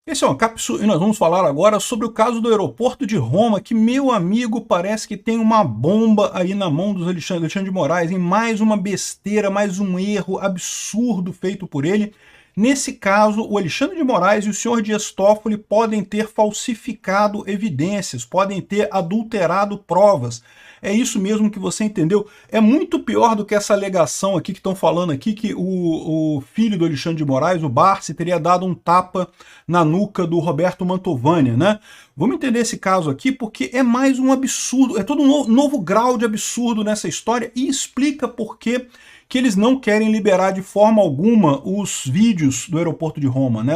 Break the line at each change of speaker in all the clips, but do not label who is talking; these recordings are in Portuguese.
Esse é uma cápsula e nós vamos falar agora sobre o caso do aeroporto de Roma, que, meu amigo, parece que tem uma bomba aí na mão dos Alexandre de Moraes, em mais uma besteira, mais um erro absurdo feito por ele. Nesse caso, o Alexandre de Moraes e o senhor Dias Toffoli podem ter falsificado evidências, podem ter adulterado provas. É isso mesmo que você entendeu. É muito pior do que essa alegação aqui que estão falando aqui, que o filho do Alexandre de Moraes, o Barsi, teria dado um tapa na nuca do Roberto Mantovani, né? Vamos entender esse caso aqui porque é mais um absurdo, é todo um novo grau de absurdo nessa história e explica por que eles não querem liberar de forma alguma os vídeos do aeroporto de Roma, né?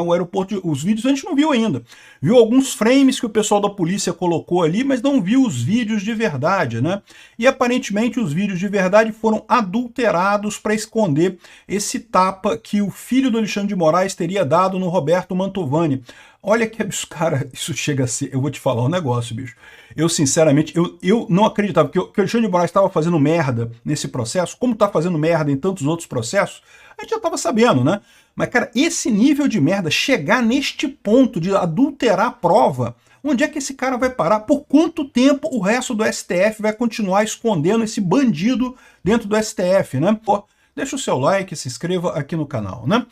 Os vídeos a gente não viu ainda. Viu alguns frames que o pessoal da polícia colocou ali, mas não viu os vídeos de verdade, né? E aparentemente os vídeos de verdade foram adulterados para esconder esse tapa que o filho do Alexandre de Moraes teria dado no Roberto Mantovani. Olha que absurdo, cara, isso chega a ser... Eu vou te falar um negócio, bicho. Eu, sinceramente, eu não acreditava que o Alexandre de Moraes estava fazendo merda nesse processo, como está fazendo merda em tantos outros processos, a gente já estava sabendo, né? Mas, cara, esse nível de merda, chegar neste ponto de adulterar a prova, onde é que esse cara vai parar? Por quanto tempo o resto do STF vai continuar escondendo esse bandido dentro do STF, né? Pô, deixa o seu like, se inscreva aqui no canal, né?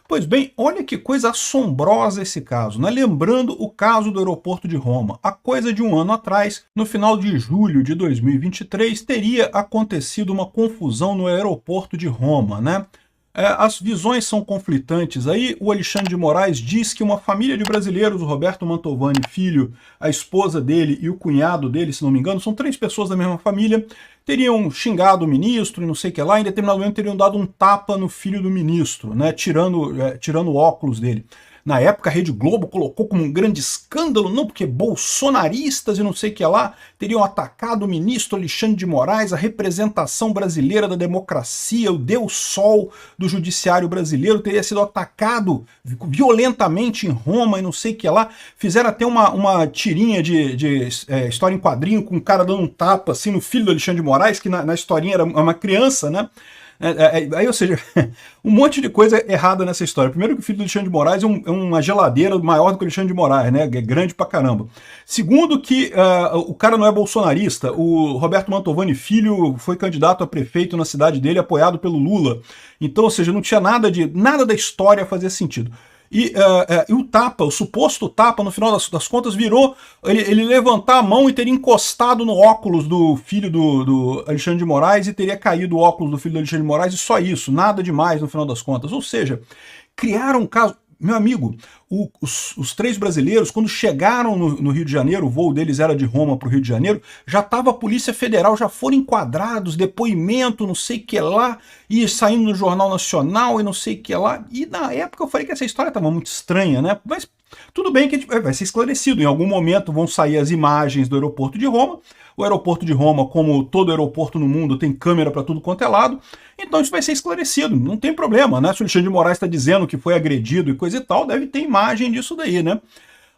Pois bem, olha que coisa assombrosa esse caso, né? Lembrando o caso do aeroporto de Roma. Há coisa de um ano atrás, no final de julho de 2023, teria acontecido uma confusão no aeroporto de Roma, né? As visões são conflitantes aí. O Alexandre de Moraes diz que uma família de brasileiros, o Roberto Mantovani, filho, a esposa dele e o cunhado dele, se não me engano, são 3 pessoas da mesma família, teriam xingado o ministro e não sei o que lá, em determinado momento teriam dado um tapa no filho do ministro, né, tirando o óculos dele. Na época, a Rede Globo colocou como um grande escândalo, não porque bolsonaristas e não sei o que lá teriam atacado o ministro Alexandre de Moraes, a representação brasileira da democracia, o Deus Sol do judiciário brasileiro, teria sido atacado violentamente em Roma e não sei o que lá. Fizeram até uma tirinha de história em quadrinho com um cara dando um tapa assim no filho do Alexandre de Moraes, que na historinha era uma criança, né? Aí, ou seja, um monte de coisa errada nessa história. Primeiro que o filho do Alexandre de Moraes é uma geladeira maior do que o Alexandre de Moraes, né? É grande pra caramba. Segundo que o cara não é bolsonarista, o Roberto Mantovani Filho foi candidato a prefeito na cidade dele, apoiado pelo Lula. Então, ou seja, não tinha nada da história a fazer sentido. E o tapa, o suposto tapa, no final das contas, virou ele levantar a mão e teria encostado no óculos do filho do Alexandre de Moraes e teria caído o óculos do filho do Alexandre de Moraes e só isso, nada demais no final das contas. Ou seja, criaram um caso... Meu amigo, os 3 brasileiros, quando chegaram no Rio de Janeiro, o voo deles era de Roma para o Rio de Janeiro, já estava a Polícia Federal, já foram enquadrados, depoimento, não sei o que lá, e saindo no Jornal Nacional e não sei o que lá. E na época eu falei que essa história estava muito estranha, né? Mas tudo bem que vai ser esclarecido. Em algum momento vão sair as imagens do aeroporto de Roma. O aeroporto de Roma, como todo aeroporto no mundo, tem câmera para tudo quanto é lado. Então isso vai ser esclarecido, não tem problema, né? Se o Alexandre de Moraes está dizendo que foi agredido e coisa e tal, deve ter imagem disso daí, né?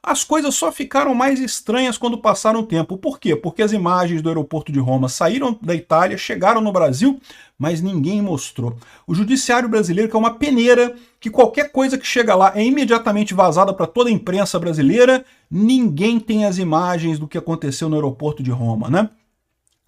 As coisas só ficaram mais estranhas quando passaram o tempo. Por quê? Porque as imagens do aeroporto de Roma saíram da Itália, chegaram no Brasil, mas ninguém mostrou. O judiciário brasileiro, que é uma peneira, que qualquer coisa que chega lá é imediatamente vazada para toda a imprensa brasileira, ninguém tem as imagens do que aconteceu no aeroporto de Roma, né?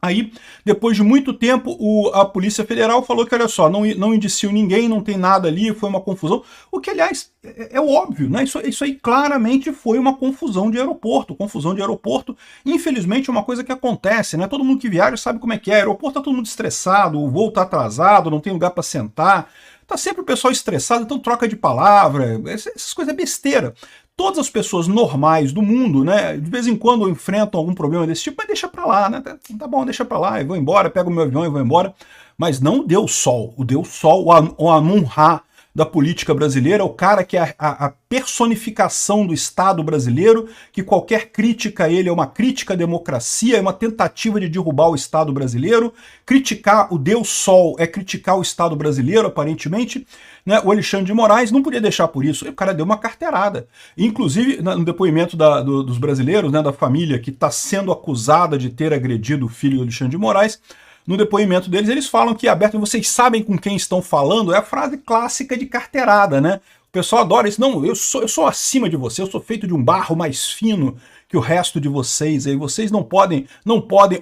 Aí, depois de muito tempo, a Polícia Federal falou que, olha só, não indiciou ninguém, não tem nada ali, foi uma confusão. O que, aliás, é óbvio, né? Isso aí claramente foi uma confusão de aeroporto. Confusão de aeroporto, infelizmente, é uma coisa que acontece, né? Todo mundo que viaja sabe como é que é. Aeroporto tá todo mundo estressado, o voo tá atrasado, não tem lugar para sentar. Tá sempre o pessoal estressado, então troca de palavra, essas coisas é besteira. Todas as pessoas normais do mundo, né, de vez em quando enfrentam algum problema desse tipo, mas deixa pra lá, né, tá bom, deixa pra lá, eu vou embora, pego o meu avião e vou embora. Mas não o Deus Sol, o Amun-Ra da política brasileira, o cara que é a personificação do Estado brasileiro, que qualquer crítica a ele é uma crítica à democracia, é uma tentativa de derrubar o Estado brasileiro. Criticar o Deus Sol é criticar o Estado brasileiro, aparentemente. Né? O Alexandre de Moraes não podia deixar por isso, o cara deu uma carteirada. Inclusive, no depoimento dos brasileiros, né, da família que está sendo acusada de ter agredido o filho do Alexandre de Moraes, no depoimento deles, eles falam que aberto, vocês sabem com quem estão falando, é a frase clássica de carteirada, né? pessoal adora isso. Não, eu sou acima de você, eu sou feito de um barro mais fino que o resto de vocês, aí vocês não podem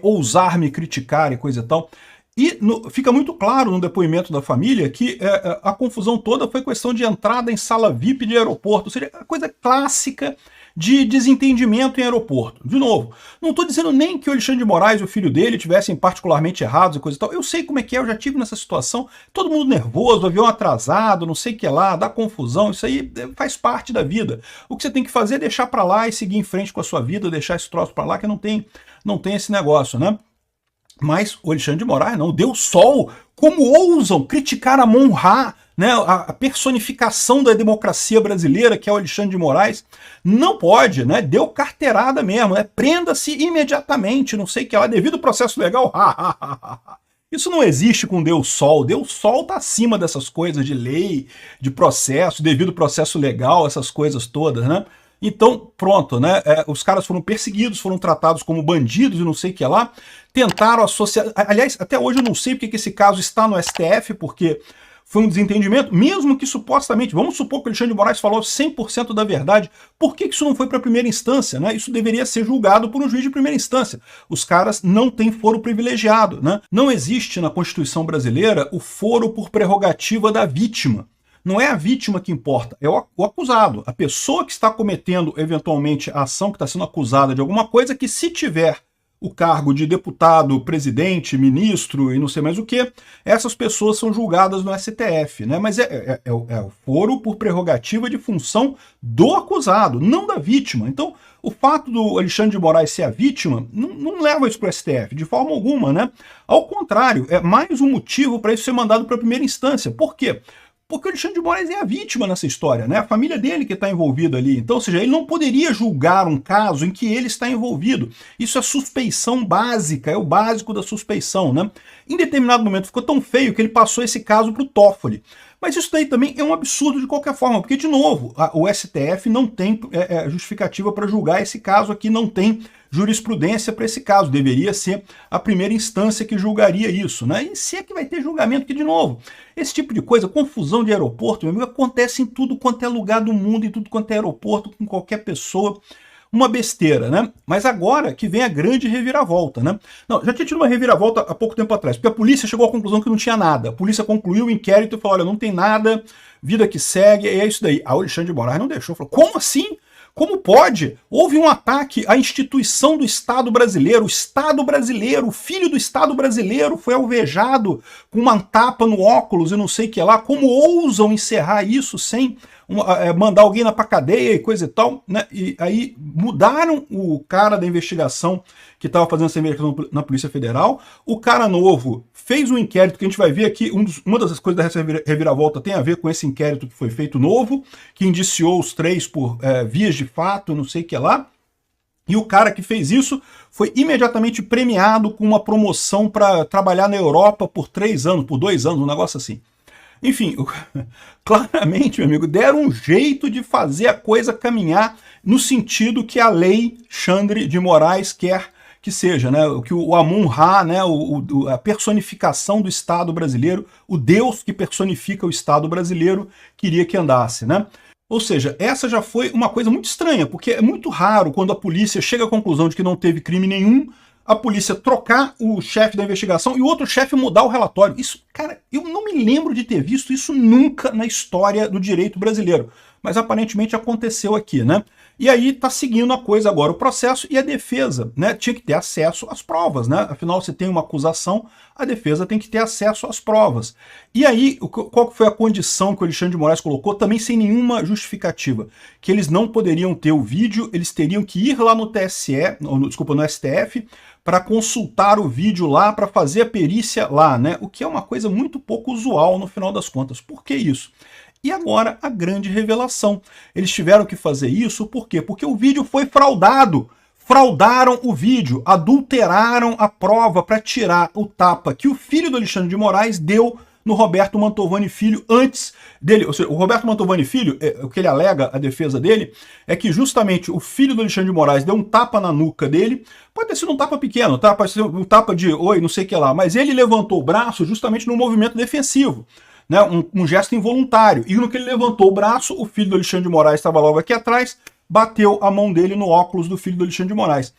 ousar me criticar e coisa e tal. E fica muito claro no depoimento da família que a confusão toda foi questão de entrada em sala VIP de aeroporto, ou seja, a coisa clássica de desentendimento em aeroporto. De novo, não estou dizendo nem que o Alexandre de Moraes e o filho dele tivessem particularmente errados e coisa e tal. Eu sei como é que é, eu já tive nessa situação. Todo mundo nervoso, avião atrasado, não sei o que lá, dá confusão, isso aí faz parte da vida. O que você tem que fazer é deixar para lá e seguir em frente com a sua vida, deixar esse troço para lá, que não tem esse negócio, né? Mas o Alexandre de Moraes não, deu sol. Como ousam criticar a Monra, né, a personificação da democracia brasileira, que é o Alexandre de Moraes? Não pode, né? Deu carteirada mesmo, né? Prenda-se imediatamente, não sei o que lá, devido ao processo legal. Isso não existe com Deus Sol. Deus Sol está acima dessas coisas de lei, de processo, devido processo legal, essas coisas todas, né? Então, pronto, né? Os caras foram perseguidos, foram tratados como bandidos e não sei o que lá. Tentaram associar... Aliás, até hoje eu não sei porque que esse caso está no STF, porque foi um desentendimento, mesmo que supostamente, vamos supor que o Alexandre de Moraes falou 100% da verdade, por que isso não foi para a primeira instância, né? Isso deveria ser julgado por um juiz de primeira instância. Os caras não têm foro privilegiado, né? Não existe na Constituição brasileira o foro por prerrogativa da vítima. Não é a vítima que importa, é o acusado. A pessoa que está cometendo, eventualmente, a ação, que está sendo acusada de alguma coisa, que se tiver o cargo de deputado, presidente, ministro e não sei mais o que, essas pessoas são julgadas no STF, né? Mas é o foro por prerrogativa de função do acusado, não da vítima. Então, o fato do Alexandre de Moraes ser a vítima não leva isso para o STF, de forma alguma, né? Ao contrário, é mais um motivo para isso ser mandado para a primeira instância. Por quê? Porque o Alexandre de Moraes é a vítima nessa história, né? A família dele que está envolvida ali. Então, ou seja, ele não poderia julgar um caso em que ele está envolvido. Isso é suspeição básica, é o básico da suspeição, né? Em determinado momento ficou tão feio que ele passou esse caso para o Toffoli. Mas isso daí também é um absurdo de qualquer forma, porque, de novo, o STF não tem justificativa para julgar esse caso aqui, não tem jurisprudência para esse caso. Deveria ser a primeira instância que julgaria isso, né? E se é que vai ter julgamento, que, de novo, esse tipo de coisa, confusão de aeroporto, meu amigo, acontece em tudo quanto é lugar do mundo, em tudo quanto é aeroporto, com qualquer pessoa. Uma besteira, né? Mas agora que vem a grande reviravolta, né? Não, já tinha tido uma reviravolta há pouco tempo atrás, porque a polícia chegou à conclusão que não tinha nada. A polícia concluiu o inquérito e falou, olha, não tem nada, vida que segue, e é isso daí. A Alexandre de Moraes não deixou, falou, como assim? Como pode? Houve um ataque à instituição do Estado brasileiro, o filho do Estado brasileiro foi alvejado com uma tapa no óculos e não sei o que lá. Como ousam encerrar isso sem mandar alguém pra cadeia e coisa e tal, né? E aí mudaram o cara da investigação que estava fazendo essa investigação na Polícia Federal. O cara novo fez um inquérito que a gente vai ver aqui. Uma das coisas dessa reviravolta tem a ver com esse inquérito que foi feito novo, que indiciou os três por vias de fato, não sei o que lá. E o cara que fez isso foi imediatamente premiado com uma promoção para trabalhar na Europa por 3 anos, por 2 anos, um negócio assim. Enfim, claramente, meu amigo, deram um jeito de fazer a coisa caminhar no sentido que a lei Alexandre de Moraes quer que seja, né? Que o Amun-Ra, né? A personificação do Estado brasileiro, o Deus que personifica o Estado brasileiro, queria que andasse, né? Ou seja, essa já foi uma coisa muito estranha, porque é muito raro quando a polícia chega à conclusão de que não teve crime nenhum, a polícia trocar o chefe da investigação e o outro chefe mudar o relatório. Isso, cara, eu não me lembro de ter visto isso nunca na história do direito brasileiro. Mas aparentemente aconteceu aqui, né? E aí tá seguindo a coisa agora, o processo e a defesa, né? Tinha que ter acesso às provas, né? Afinal, se tem uma acusação, a defesa tem que ter acesso às provas. E aí, qual foi a condição que o Alexandre de Moraes colocou, também sem nenhuma justificativa? Que eles não poderiam ter o vídeo, eles teriam que ir lá no TSE, no STF, para consultar o vídeo lá, para fazer a perícia lá, né? O que é uma coisa muito pouco usual no final das contas. Por que isso? E agora a grande revelação. Eles tiveram que fazer isso por quê? Porque o vídeo foi fraudado. Fraudaram o vídeo, adulteraram a prova para tirar o tapa que o filho do Alexandre de Moraes deu no Roberto Mantovani Filho antes dele. Ou seja, o Roberto Mantovani Filho, o que ele alega, a defesa dele, é que justamente o filho do Alexandre de Moraes deu um tapa na nuca dele. Pode ter sido um tapa pequeno, tá? Pode ser um tapa de oi, não sei o que lá, mas ele levantou o braço justamente no movimento defensivo. né, um gesto involuntário. E no que ele levantou o braço, o filho do Alexandre de Moraes estava logo aqui atrás, bateu a mão dele no óculos do filho do Alexandre de Moraes.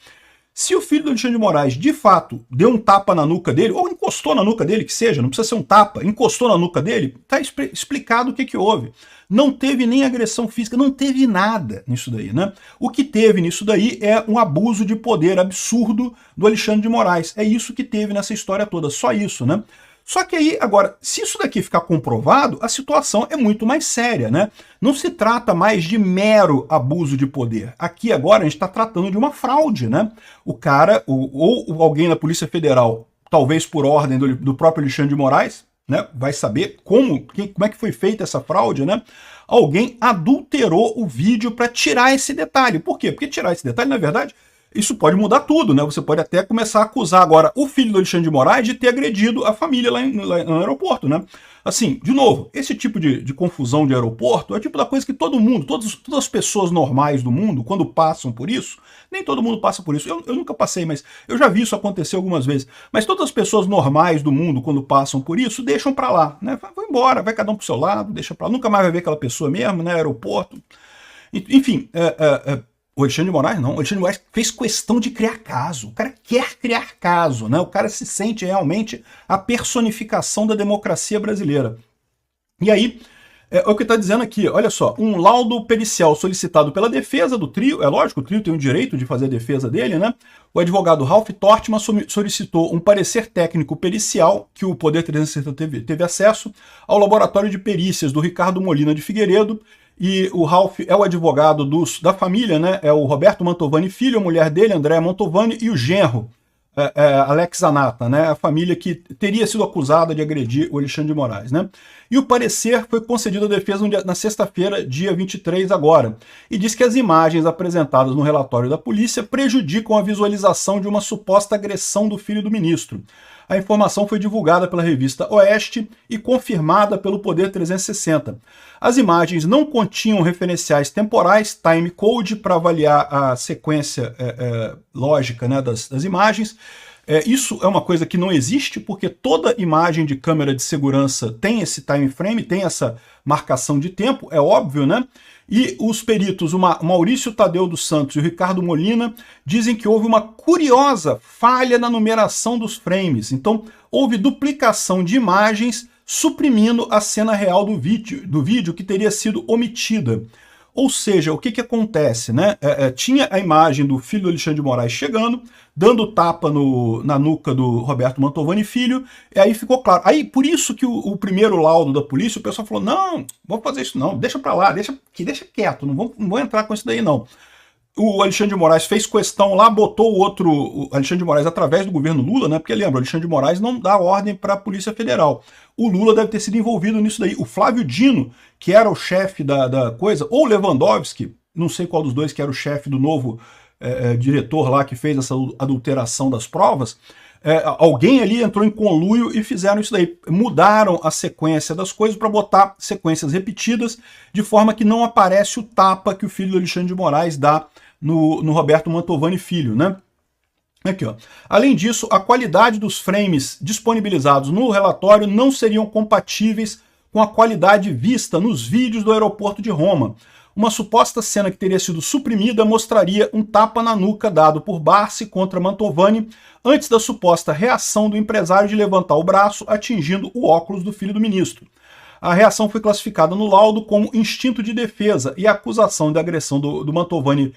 Se o filho do Alexandre de Moraes, de fato, deu um tapa na nuca dele, ou encostou na nuca dele, que seja, não precisa ser um tapa, encostou na nuca dele, está explicado o que houve. Não teve nem agressão física, não teve nada nisso daí, né? O que teve nisso daí é um abuso de poder absurdo do Alexandre de Moraes. É isso que teve nessa história toda, só isso, né? Só que aí, agora, se isso daqui ficar comprovado, a situação é muito mais séria, né? Não se trata mais de mero abuso de poder. Aqui agora a gente está tratando de uma fraude, né? O cara, ou alguém na Polícia Federal, talvez por ordem do próprio Alexandre de Moraes, né? Vai saber como é que foi feita essa fraude, né? Alguém adulterou o vídeo para tirar esse detalhe. Por quê? Porque tirar esse detalhe, na verdade, isso pode mudar tudo, né? Você pode até começar a acusar agora o filho do Alexandre de Moraes de ter agredido a família lá no aeroporto, né? Assim, de novo, esse tipo de confusão de aeroporto é o tipo da coisa que todo mundo, todas as pessoas normais do mundo, quando passam por isso, nem todo mundo passa por isso. Eu nunca passei, mas eu já vi isso acontecer algumas vezes. Mas todas as pessoas normais do mundo, quando passam por isso, deixam pra lá, né? Vai embora, vai cada um pro seu lado, deixa pra lá. Nunca mais vai ver aquela pessoa mesmo, né? Aeroporto. Enfim, o Alexandre de Moraes não. O Alexandre de Moraes fez questão de criar caso. O cara quer criar caso, né? O cara se sente realmente a personificação da democracia brasileira. E aí, é o que está dizendo aqui, olha só, um laudo pericial solicitado pela defesa do trio, é lógico, o trio tem o direito de fazer a defesa dele, né? O advogado Ralph Tortman solicitou um parecer técnico pericial, que o Poder 360 teve acesso, ao laboratório de perícias do Ricardo Molina de Figueiredo. E o Ralph é o advogado da família, né? É o Roberto Mantovani Filho, a mulher dele, Andréa Mantovani, e o genro, Alex Anata, né? A família que teria sido acusada de agredir o Alexandre de Moraes, né? E o parecer foi concedido à defesa na sexta-feira, dia 23 agora, e diz que as imagens apresentadas no relatório da polícia prejudicam a visualização de uma suposta agressão do filho do ministro. A informação foi divulgada pela revista Oeste e confirmada pelo Poder 360. As imagens não continham referenciais temporais, timecode, para avaliar a sequência lógica, né, das imagens. Isso é uma coisa que não existe, porque toda imagem de câmera de segurança tem esse time frame, tem essa marcação de tempo, é óbvio, né? E os peritos, o Maurício Tadeu dos Santos e o Ricardo Molina, dizem que houve uma curiosa falha na numeração dos frames. Então, houve duplicação de imagens, suprimindo a cena real do vídeo que teria sido omitida. Ou seja, o que acontece, né? Tinha a imagem do filho do Alexandre de Moraes chegando, dando tapa na nuca do Roberto Mantovani Filho, e aí ficou claro. Aí, por isso que o primeiro laudo da polícia, o pessoal falou, não, vamos fazer isso não, deixa pra lá, deixa quieto, não vou entrar com isso daí não. O Alexandre de Moraes fez questão lá, botou o Alexandre de Moraes através do governo Lula, né? Porque lembra, o Alexandre de Moraes não dá ordem para a Polícia Federal. O Lula deve ter sido envolvido nisso daí. O Flávio Dino, que era o chefe da coisa, ou o Lewandowski, não sei qual dos dois que era o chefe do novo diretor lá que fez essa adulteração das provas, alguém ali entrou em conluio e fizeram isso daí. Mudaram a sequência das coisas para botar sequências repetidas, de forma que não aparece o tapa que o filho do Alexandre de Moraes dá no Roberto Mantovani Filho, né? Aqui, ó. Além disso, a qualidade dos frames disponibilizados no relatório não seriam compatíveis com a qualidade vista nos vídeos do aeroporto de Roma. Uma suposta cena que teria sido suprimida mostraria um tapa na nuca dado por Barsi contra Mantovani antes da suposta reação do empresário de levantar o braço, atingindo o óculos do filho do ministro. A reação foi classificada no laudo como instinto de defesa e a acusação de agressão do Mantovani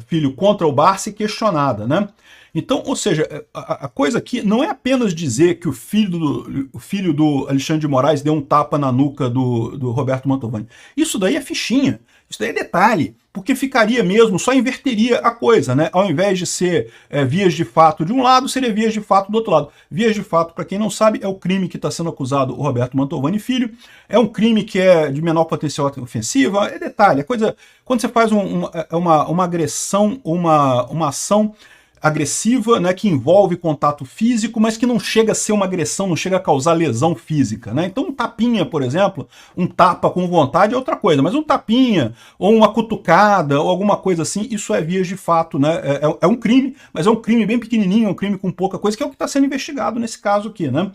Filho contra o Barsi questionada, né? Então, ou seja, a coisa aqui não é apenas dizer que o filho do Alexandre de Moraes deu um tapa na nuca do Roberto Mantovani. Isso daí é fichinha, isso daí é detalhe, porque ficaria mesmo, só inverteria a coisa, né? Ao invés de ser vias de fato de um lado, seria vias de fato do outro lado. Vias de fato, para quem não sabe, é o crime que está sendo acusado o Roberto Mantovani Filho, é um crime que é de menor potencial ofensiva, é detalhe, é coisa... Quando você faz uma agressão, uma ação agressiva, né, que envolve contato físico, mas que não chega a ser uma agressão, não chega a causar lesão física, né? Então um tapinha, por exemplo, um tapa com vontade é outra coisa, mas um tapinha, ou uma cutucada, ou alguma coisa assim, isso é vias de fato, né? É um crime, mas é um crime bem pequenininho, é um crime com pouca coisa, que é o que está sendo investigado nesse caso aqui, né?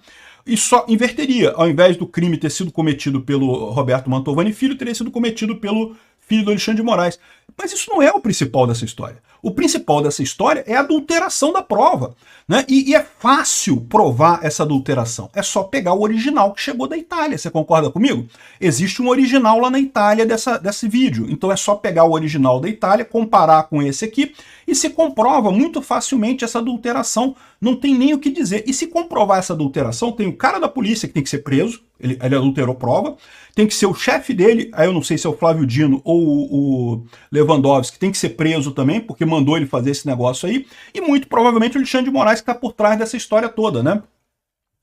e só inverteria. Ao invés do crime ter sido cometido pelo Roberto Mantovani Filho, teria sido cometido pelo filho do Alexandre de Moraes. Mas isso não é o principal dessa história. O principal dessa história é a adulteração da prova, né? E é fácil provar essa adulteração. É só pegar o original que chegou da Itália. Você concorda comigo? Existe um original lá na Itália desse vídeo. Então é só pegar o original da Itália, comparar com esse aqui, e se comprova muito facilmente essa adulteração. Não tem nem o que dizer. E se comprovar essa adulteração, tem o cara da polícia que tem que ser preso, ele adulterou prova, tem que ser o chefe dele, aí eu não sei se é o Flávio Dino ou o Lewandowski, tem que ser preso também, porque mandou ele fazer esse negócio aí, e muito provavelmente o Alexandre de Moraes que está por trás dessa história toda, né?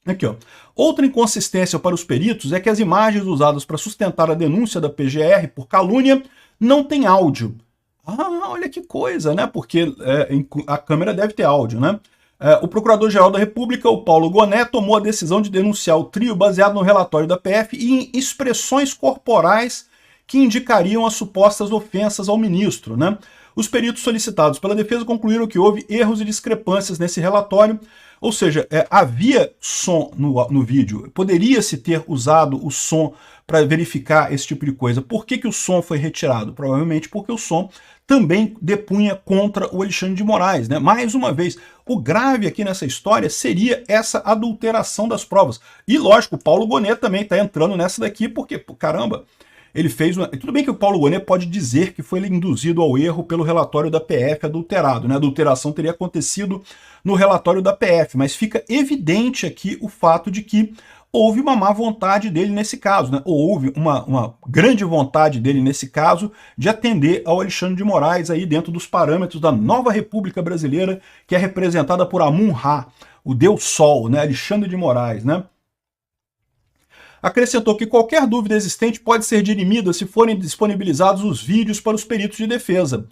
Aqui, ó. Outra inconsistência para os peritos é que as imagens usadas para sustentar a denúncia da PGR por calúnia não tem áudio. Ah, olha que coisa, né? Porque a câmera deve ter áudio, né? O Procurador-Geral da República, o Paulo Gonet, tomou a decisão de denunciar o trio baseado no relatório da PF e em expressões corporais que indicariam as supostas ofensas ao ministro, né? Os peritos solicitados pela defesa concluíram que houve erros e discrepâncias nesse relatório, ou seja, havia som no vídeo, poderia-se ter usado o som para verificar esse tipo de coisa. Por que o som foi retirado? Provavelmente porque o som também depunha contra o Alexandre de Moraes, né? Mais uma vez, o grave aqui nessa história seria essa adulteração das provas. E lógico, o Paulo Gonet também está entrando nessa daqui, porque, caramba, ele fez uma... Tudo bem que o Paulo Gonet pode dizer que foi induzido ao erro pelo relatório da PF adulterado, né? A adulteração teria acontecido no relatório da PF, mas fica evidente aqui o fato de que houve uma má vontade dele nesse caso, né? Ou houve uma grande vontade dele nesse caso de atender ao Alexandre de Moraes aí dentro dos parâmetros da nova República Brasileira, que é representada por Amun-Ra, o Deus Sol, né? Alexandre de Moraes, né? Acrescentou que qualquer dúvida existente pode ser dirimida se forem disponibilizados os vídeos para os peritos de defesa.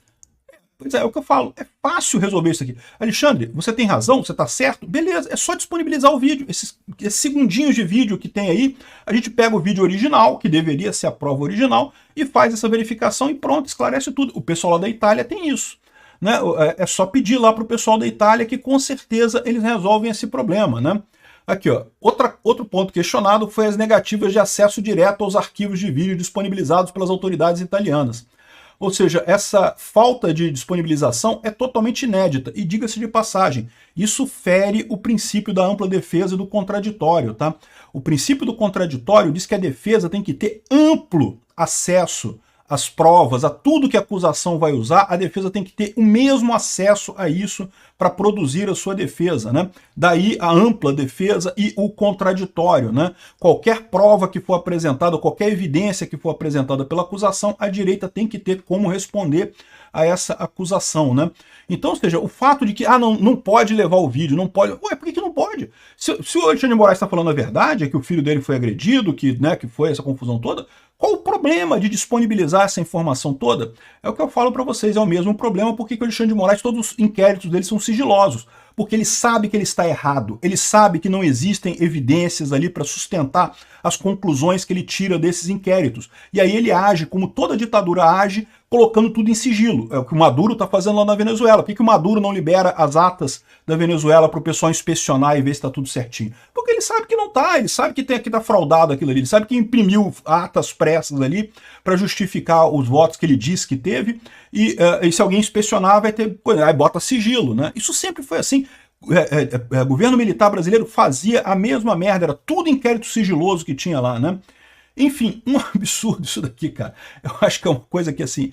Pois é o que eu falo, é fácil resolver isso aqui. Alexandre, você tem razão, você está certo? Beleza, é só disponibilizar o vídeo. Esses segundinhos de vídeo que tem aí, a gente pega o vídeo original, que deveria ser a prova original, e faz essa verificação e pronto, esclarece tudo. O pessoal lá da Itália tem isso, né? É só pedir lá para o pessoal da Itália que com certeza eles resolvem esse problema, né? Aqui, ó, outro ponto questionado foi as negativas de acesso direto aos arquivos de vídeo disponibilizados pelas autoridades italianas. Ou seja, essa falta de disponibilização é totalmente inédita. E diga-se de passagem, isso fere o princípio da ampla defesa e do contraditório, tá? O princípio do contraditório diz que a defesa tem que ter amplo acesso às provas, a tudo que a acusação vai usar, a defesa tem que ter o mesmo acesso a isso para produzir a sua defesa, né? Daí a ampla defesa e o contraditório, né? Qualquer prova que for apresentada, qualquer evidência que for apresentada pela acusação, a direita tem que ter como responder a essa acusação, né? Então, ou seja, o fato de que, não pode levar o vídeo, não pode... Ué, por que não pode? Se o Alexandre de Moraes está falando a verdade, é que o filho dele foi agredido, que foi essa confusão toda, qual o problema de disponibilizar essa informação toda? É o que eu falo para vocês, é o mesmo problema porque o Alexandre de Moraes, todos os inquéritos dele são sigilosos, porque ele sabe que ele está errado, ele sabe que não existem evidências ali para sustentar as conclusões que ele tira desses inquéritos. E aí ele age como toda ditadura age, colocando tudo em sigilo. É o que o Maduro está fazendo lá na Venezuela. Por que o Maduro não libera as atas da Venezuela para o pessoal inspecionar e ver se está tudo certinho? Porque ele sabe que não está, ele sabe que está fraudado aquilo ali, ele sabe que imprimiu atas pressas ali para justificar os votos que ele disse que teve, e se alguém inspecionar vai ter, aí bota sigilo, né? Isso sempre foi assim. O governo militar brasileiro fazia a mesma merda, era tudo inquérito sigiloso que tinha lá, né? Enfim, um absurdo isso daqui, cara. Eu acho que é uma coisa que, assim,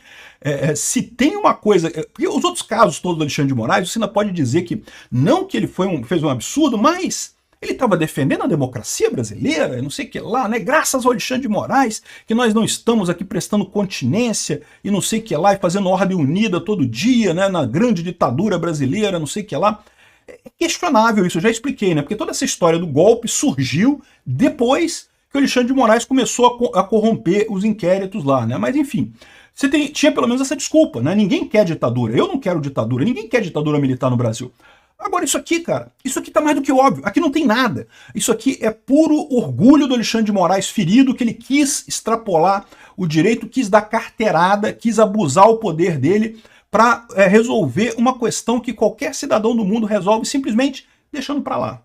se tem uma coisa... Porque os outros casos todos do Alexandre de Moraes, você ainda pode dizer que, não que ele fez um absurdo, mas ele estava defendendo a democracia brasileira, não sei o que lá, né? Graças ao Alexandre de Moraes, que nós não estamos aqui prestando continência e não sei o que lá, e fazendo ordem unida todo dia, né? Na grande ditadura brasileira, não sei o que lá. É questionável isso, eu já expliquei, né? Porque toda essa história do golpe surgiu depois que o Alexandre de Moraes começou a corromper os inquéritos lá, né? Mas enfim, tinha pelo menos essa desculpa, né? Ninguém quer ditadura, eu não quero ditadura, ninguém quer ditadura militar no Brasil. Agora isso aqui, cara, isso aqui tá mais do que óbvio, aqui não tem nada. Isso aqui é puro orgulho do Alexandre de Moraes ferido, que ele quis extrapolar o direito, quis dar carteirada, quis abusar o poder dele para resolver uma questão que qualquer cidadão do mundo resolve simplesmente deixando para lá.